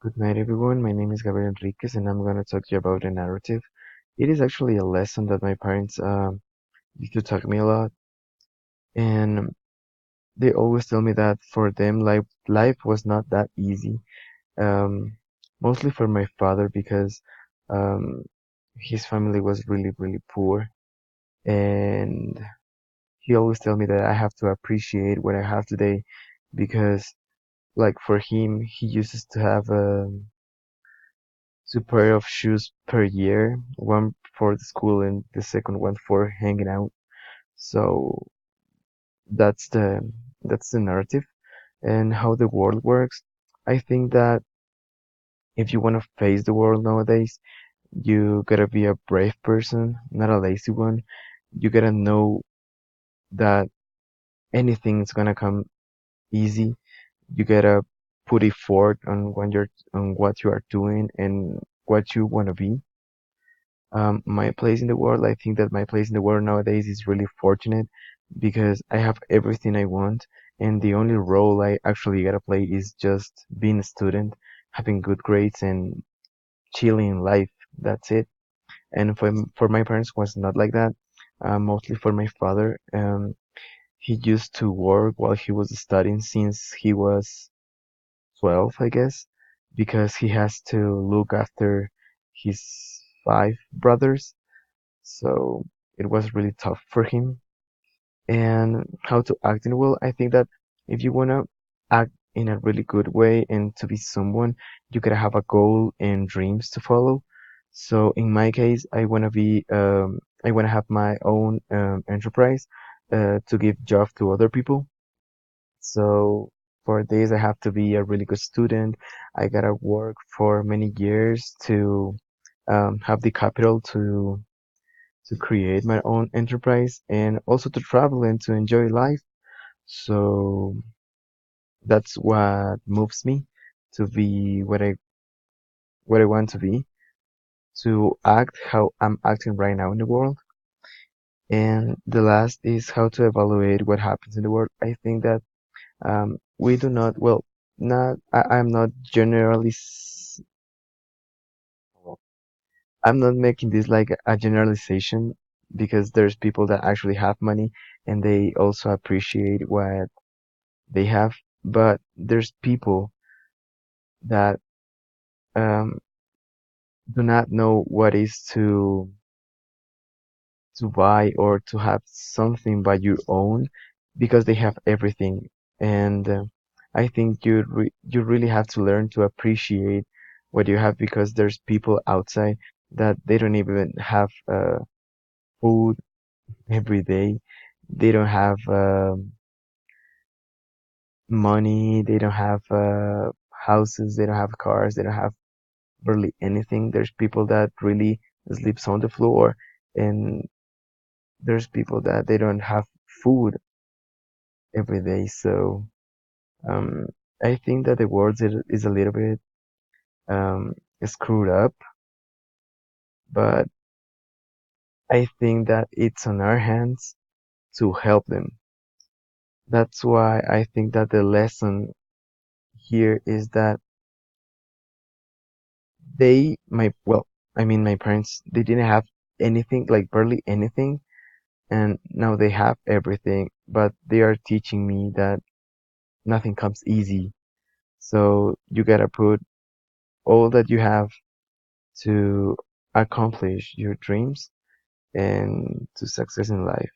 Good night, everyone. My name is Gabriel Enriquez, and I'm going to talk to you about a narrative. It is actually a lesson that my parents used to talk me a lot, and they always tell me that for them, life was not that easy. Mostly for my father because um, his family was really, really poor, and he always tell me that I have to appreciate what I have today because, like for him, he uses to have two pair of shoes per year, one for the school and the second one for hanging out. So that's the narrative and how the world works. I think that if you want to face the world nowadays, you gotta be a brave person, not a lazy one. You gotta know that anything's gonna come easy. You gotta put effort on what you are doing and what you wanna be. My place in the world, I think that my place in the world nowadays is really fortunate because I have everything I want, and the only role I actually gotta play is just being a student, having good grades, and chilling in life. That's it. And for my parents was not like that. Mostly for my father, he used to work while he was studying since he was 12, I guess, because he has to look after his five brothers. So it was really tough for him. And how to act in the world, I think that if you want to act in a really good way and to be someone, you gotta have a goal and dreams to follow. So in my case, I want to have my own enterprise to give job to other people. So for this, I have to be a really good student. I gotta work for many years to have the capital to create my own enterprise and also to travel and to enjoy life. So that's what moves me to be what I want to be, to act how I'm acting right now in the world. And the last is how to evaluate what happens in the world. I think that we do not, well, not, I'm not well, I'm not making this like a generalization because there's people that actually have money and they also appreciate what they have, but there's people that um, do not know what is to buy or to have something by your own because they have everything. And I think you really have to learn to appreciate what you have because there's people outside that they don't even have food every day. They don't have money. They don't have houses. They don't have cars. They don't have barely anything. There's people that really sleeps on the floor, and there's people that they don't have food every day. So um, I think that the world is a little bit um, screwed up, but I think that it's on our hands to help them. That's why I think that the lesson here is that I mean, my parents, they didn't have anything, like barely anything, and now they have everything, but they are teaching me that nothing comes easy. So you gotta put all that you have to accomplish your dreams and to success in life.